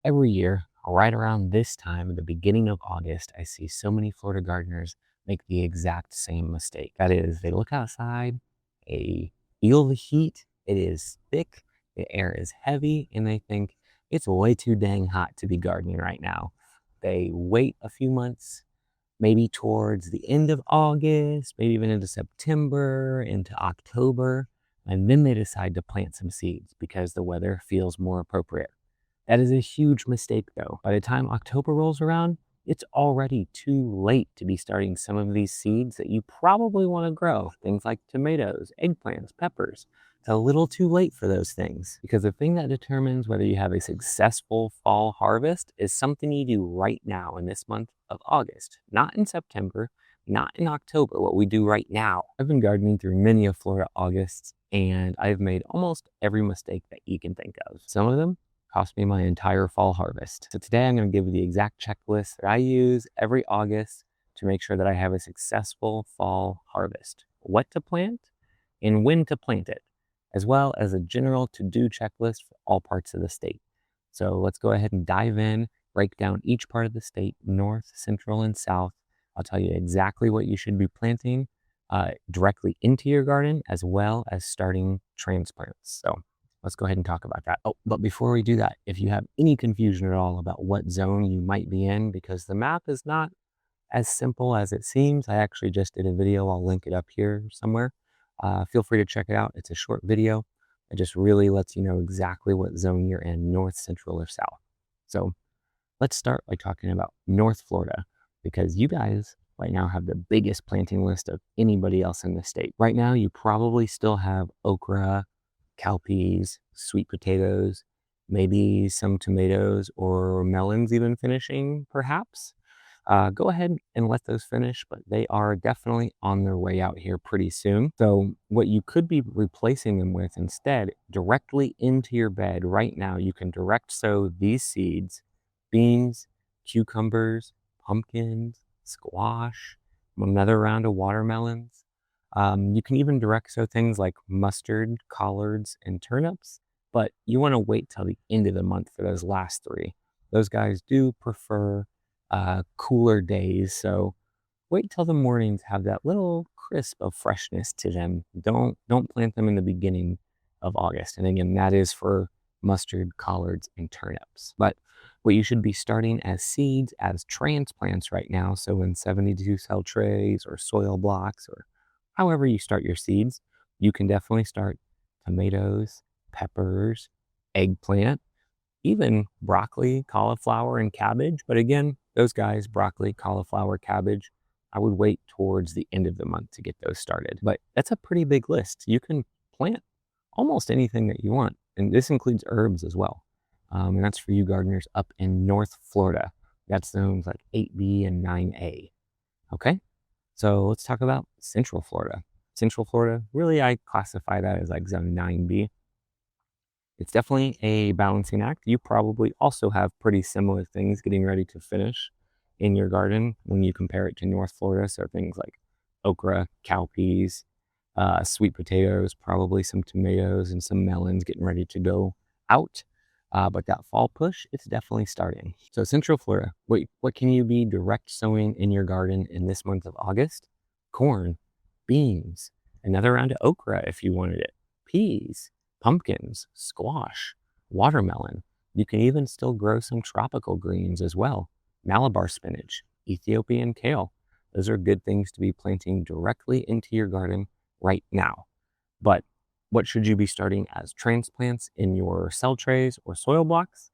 Every year, right around this time, at the beginning of August, I see so many Florida gardeners make the exact same mistake. That is, they look outside, they feel the heat, it is thick, the air is heavy, and they think it's way too dang hot to be gardening right now. They wait a few months, maybe towards the end of August, maybe even into September, into October, and then they decide to plant some seeds because the weather feels more appropriate. That is a huge mistake, though. By the time October rolls around, it's already too late to be starting some of these seeds that you probably want to grow. Things like tomatoes, eggplants, peppers. It's a little too late for those things because the thing that determines whether you have a successful fall harvest is something you do right now in this month of August, not in September, not in October, what we do right now. I've been gardening through many of Florida Augusts and I've made almost every mistake that you can think of. Some of them cost me my entire fall harvest. So today I'm going to give you the exact checklist that I use every August to make sure that I have a successful fall harvest. What to plant and when to plant it, as well as a general to-do checklist for all parts of the state. So let's go ahead and dive in, break down each part of the state, north, central, and south. I'll tell you exactly what you should be planting directly into your garden, as well as starting transplants. So let's go ahead and talk about that. Oh, but before we do that, if you have any confusion at all about what zone you might be in, because the map is not as simple as it seems, I actually just did a video. I'll link it up here somewhere. Feel free to check it out. It's a short video. It just really lets you know exactly what zone you're in, north, central, or south. So let's start by talking about North Florida, because you guys right now have the biggest planting list of anybody else in the state. Right now, you probably still have okra, cowpeas, sweet potatoes, maybe some tomatoes or melons even finishing, perhaps. Go ahead and let those finish, but they are definitely on their way out here pretty soon. So what you could be replacing them with instead, directly into your bed right now, you can direct sow these seeds: beans, cucumbers, pumpkins, squash, another round of watermelons. You can even direct sow things like mustard, collards, and turnips, but you want to wait till the end of the month for those last three. Those guys do prefer cooler days, so wait till the mornings have that little crisp of freshness to them. Don't plant them in the beginning of August. And again, that is for mustard, collards, and turnips. But what you should be starting as seeds, as transplants right now, so in 72 cell trays or soil blocks or however you start your seeds, you can definitely start tomatoes, peppers, eggplant, even broccoli, cauliflower, and cabbage. But again, those guys, broccoli, cauliflower, cabbage, I would wait towards the end of the month to get those started. But that's a pretty big list. You can plant almost anything that you want. And this includes herbs as well. And that's for you gardeners up in North Florida. That's zones like 8B and 9A. Okay, so let's talk about Central Florida. Central Florida, really, I classify that as like zone 9B. It's definitely a balancing act. You probably also have pretty similar things getting ready to finish in your garden when you compare it to North Florida. So things like okra, cowpeas, sweet potatoes, probably some tomatoes and some melons getting ready to go out. But that fall push, it's definitely starting. So Central Florida, what can you be direct sowing in your garden in this month of August? Corn, beans, another round of okra if you wanted it, peas, pumpkins, squash, watermelon. You can even still grow some tropical greens as well. Malabar spinach, Ethiopian kale. Those are good things to be planting directly into your garden right now. But what should you be starting as transplants in your cell trays or soil blocks?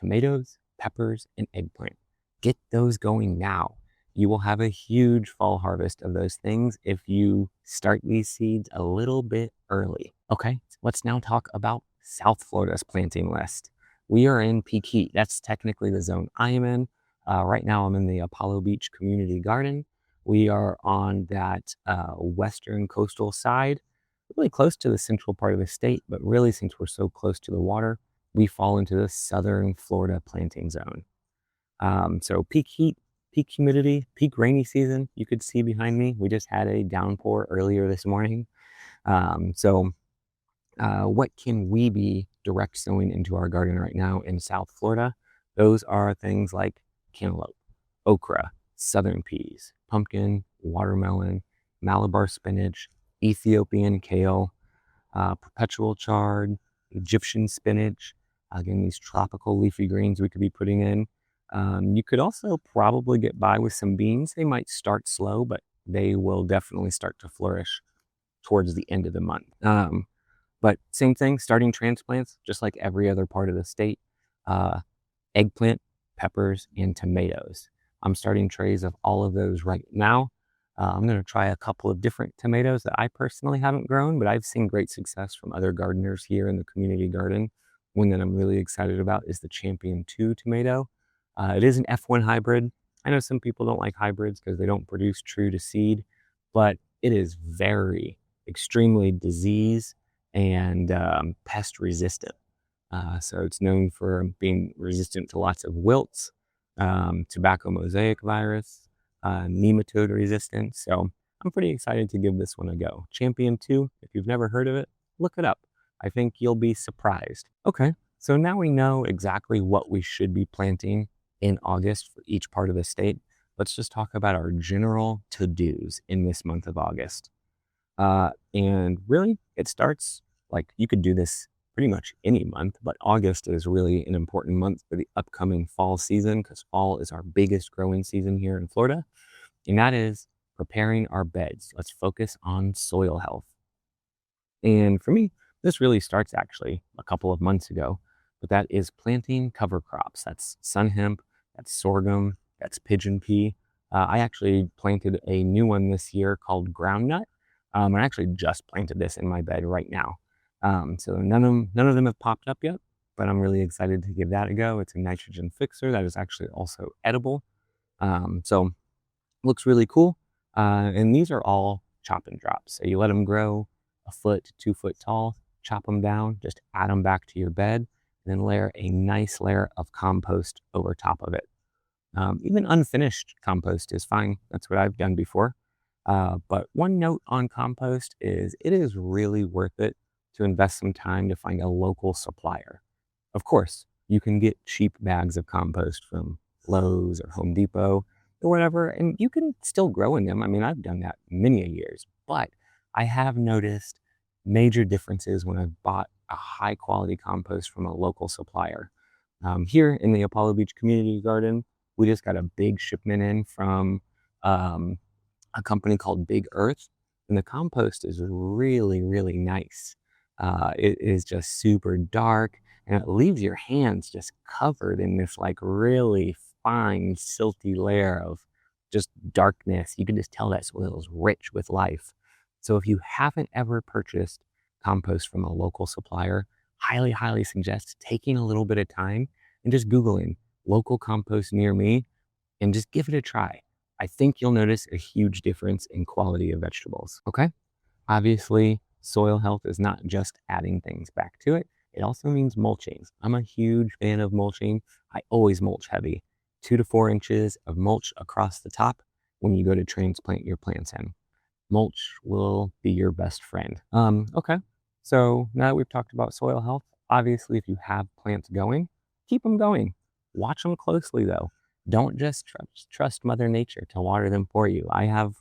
Tomatoes, peppers, and eggplant. Get those going now. You will have a huge fall harvest of those things if you start these seeds a little bit early. Okay, let's now talk about South Florida's planting list. We are in peak heat. That's technically the zone I am in. Right now I'm in the Apollo Beach Community Garden. We are on that western coastal side, really close to the central part of the state, but really since we're so close to the water, we fall into the southern Florida planting zone. So peak heat, peak humidity, peak rainy season. You could see behind me, we just had a downpour earlier this morning. What can we be direct sowing into our garden right now in South Florida. Those are things like cantaloupe, okra, southern peas, pumpkin, watermelon, Malabar spinach, Ethiopian kale, perpetual chard, Egyptian spinach. Again, these tropical leafy greens we could be putting in. You could also probably get by with some beans. They might start slow, but they will definitely start to flourish towards the end of the month. But same thing, starting transplants, just like every other part of the state. Uh, Eggplant, peppers, and tomatoes. I'm starting trays of all of those right now. I'm going to try a couple of different tomatoes that I personally haven't grown, but I've seen great success from other gardeners here in the community garden. One that I'm really excited about is the Champion 2 tomato. It is an F1 hybrid. I know some people don't like hybrids because they don't produce true to seed, but it is very extremely disease and pest resistant. So it's known for being resistant to lots of wilts, tobacco mosaic virus, nematode resistance. So I'm pretty excited to give this one a go. Champion 2, if you've never heard of it, look it up. I think you'll be surprised. Okay, so now we know exactly what we should be planting in August for each part of the state. Let's just talk about our general to-dos in this month of August. And really, it starts like you could do this pretty much any month, but August is really an important month for the upcoming fall season because fall is our biggest growing season here in Florida, and that is preparing our beds. Let's focus on soil health. And for me, this really starts actually a couple of months ago, but that is planting cover crops. That's sun hemp, that's sorghum, that's pigeon pea. I actually planted a new one this year called groundnut. I actually just planted this in my bed right now. So none of them have popped up yet, but I'm really excited to give that a go. It's a nitrogen fixer that is actually also edible. So looks really cool. And these are all chop and drops. So you let them grow a foot, 2 foot tall, chop them down, just add them back to your bed, and then layer a nice layer of compost over top of it. Even unfinished compost is fine. That's what I've done before. But one note on compost is it is really worth it to invest some time to find a local supplier. Of course, you can get cheap bags of compost from Lowe's or Home Depot or whatever, and you can still grow in them. I mean, I've done that many a years, but I have noticed major differences when I've bought a high quality compost from a local supplier. Here in the Apollo Beach Community Garden, we just got a big shipment in from a company called Big Earth, and the compost is really, really nice. It is just super dark, and it leaves your hands just covered in this like really fine, silty layer of just darkness. You can just tell that soil is rich with life. So if you haven't ever purchased compost from a local supplier, highly, highly suggest taking a little bit of time and just Googling local compost near me and just give it a try. I think you'll notice a huge difference in quality of vegetables. Okay. Obviously, soil health is not just adding things back to it. It also means mulching. I'm a huge fan of mulching. I always mulch heavy, 2 to 4 inches of mulch across the top when you go to transplant your plants in. Mulch will be your best friend. Okay. So now that we've talked about soil health, obviously, if you have plants going, keep them going. Watch them closely though. Don't just trust Mother Nature to water them for you. I have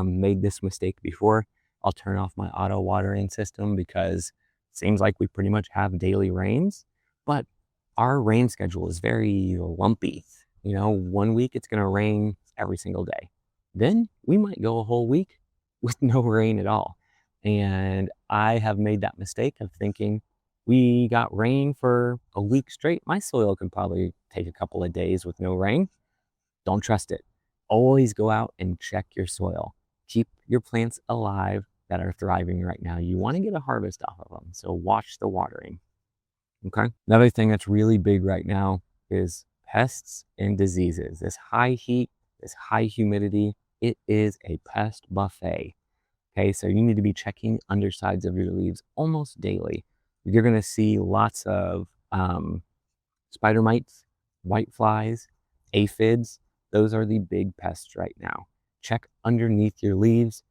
made this mistake before. I'll turn off my auto watering system because it seems like we pretty much have daily rains, but our rain schedule is very lumpy. You know, 1 week it's going to rain every single day. Then we might go a whole week with no rain at all. And I have made that mistake of thinking we got rain for a week straight. My soil can probably take a couple of days with no rain. Don't trust it. Always go out and check your soil. Keep your plants alive that are thriving right now. You want to get a harvest off of them. So watch the watering. Okay. Another thing that's really big right now is pests and diseases. This high heat, this high humidity, it is a pest buffet. Okay, so you need to be checking undersides of your leaves almost daily. You're going to see lots of spider mites, white flies, aphids. Those are the big pests right now. Check underneath your leaves.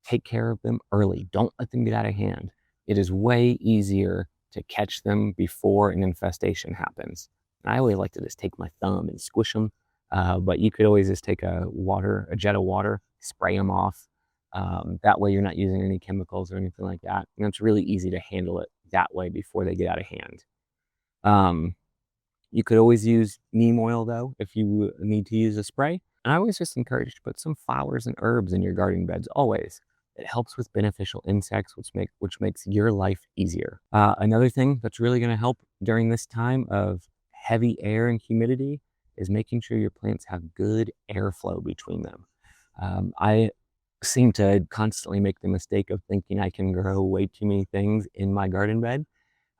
Take care of them early. Don't let them get out of hand. It is way easier to catch them before an infestation happens. And I always like to just take my thumb and squish them, but you could always just take a jet of water, spray them off. That way you're not using any chemicals or anything like that. And it's really easy to handle it that way before they get out of hand. You could always use neem oil though, if you need to use a spray. And I always just encourage to put some flowers and herbs in your garden beds, always. It helps with beneficial insects, which makes your life easier. Another thing that's really gonna help during this time of heavy air and humidity is making sure your plants have good airflow between them. I seem to constantly make the mistake of thinking I can grow way too many things in my garden bed,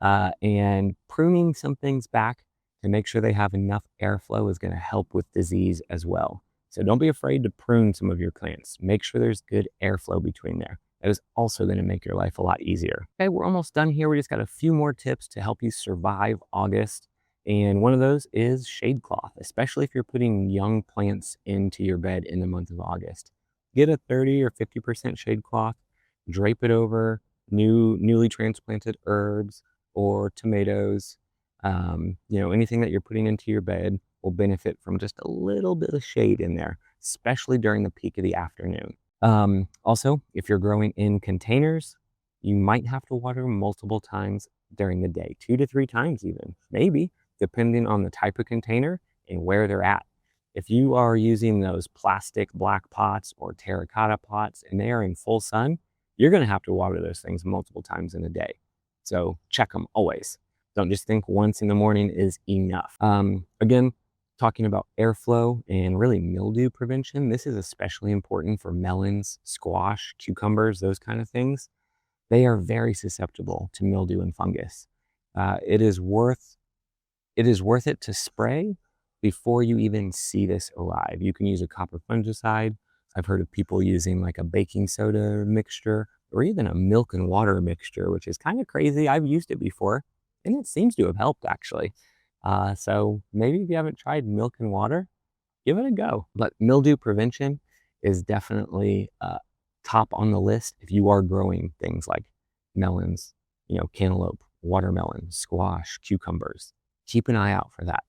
and pruning some things back to make sure they have enough airflow is going to help with disease as well. So don't be afraid to prune some of your plants. Make sure there's good airflow between there. That is also going to make your life a lot easier. Okay, we're almost done here. We just got a few more tips to help you survive August. And one of those is shade cloth, especially if you're putting young plants into your bed in the month of August. Get a 30 or 50% shade cloth, drape it over newly transplanted herbs or tomatoes. Anything that you're putting into your bed will benefit from just a little bit of shade in there, especially during the peak of the afternoon. Also, if you're growing in containers, you might have to water multiple times during the day, 2 to 3 times even, maybe, depending on the type of container and where they're at. If you are using those plastic black pots or terracotta pots and they are in full sun, you're going to have to water those things multiple times in a day. So check them always. Don't just think once in the morning is enough. Again, talking about airflow and really mildew prevention, this is especially important for melons, squash, cucumbers, those kind of things. They are very susceptible to mildew and fungus. It is worth it to spray before you even see this arrive. You can use a copper fungicide. I've heard of people using like a baking soda mixture or even a milk and water mixture, which is kind of crazy. I've used it before and it seems to have helped actually. So maybe if you haven't tried milk and water, give it a go. But mildew prevention is definitely top on the list if you are growing things like melons, cantaloupe, watermelon, squash, cucumbers. Keep an eye out for that.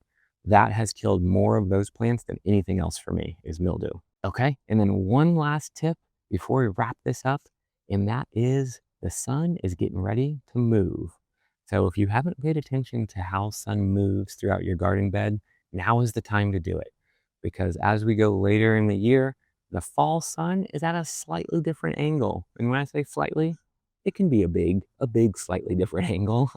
That has killed more of those plants than anything else for me is mildew. Okay, and then one last tip before we wrap this up, and that is the sun is getting ready to move. So if you haven't paid attention to how sun moves throughout your garden bed, now is the time to do it. Because as we go later in the year, the fall sun is at a slightly different angle. And when I say slightly, it can be a big slightly different angle.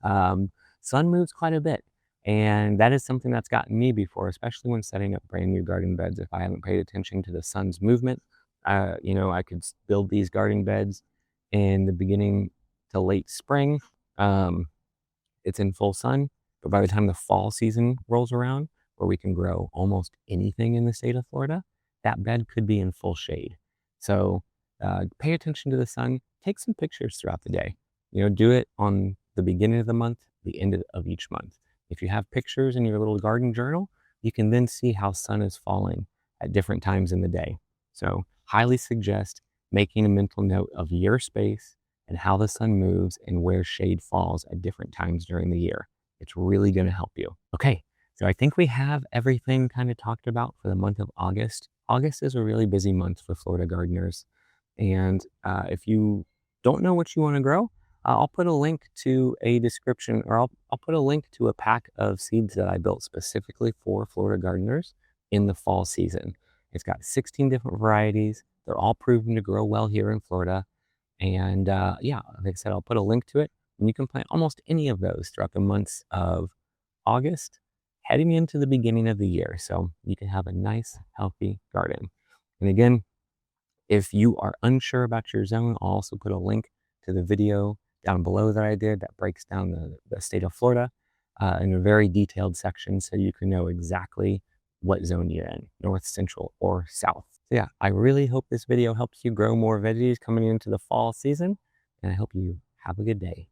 Sun moves quite a bit. And that is something that's gotten me before, especially when setting up brand new garden beds. If I haven't paid attention to the sun's movement, I could build these garden beds in the beginning to late spring. It's in full sun, but by the time the fall season rolls around, where we can grow almost anything in the state of Florida, that bed could be in full shade. So pay attention to the sun, take some pictures throughout the day. Do it on the beginning of the month, the end of each month. If you have pictures in your little garden journal, you can then see how sun is falling at different times in the day. So highly suggest making a mental note of your space and how the sun moves and where shade falls at different times during the year. It's really going to help you. Okay, so I think we have everything kind of talked about for the month of August. August is a really busy month for Florida gardeners. And if you don't know what you want to grow, I'll put a link to a description, or I'll put a link to a pack of seeds that I built specifically for Florida gardeners in the fall season. It's got 16 different varieties. They're all proven to grow well here in Florida. And like I said, I'll put a link to it. And you can plant almost any of those throughout the months of August, heading into the beginning of the year. So you can have a nice, healthy garden. And again, if you are unsure about your zone, I'll also put a link to the video down below that I did that breaks down the state of Florida in a very detailed section so you can know exactly what zone you're in, north, central, or south. So yeah, I really hope this video helps you grow more veggies coming into the fall season, and I hope you have a good day.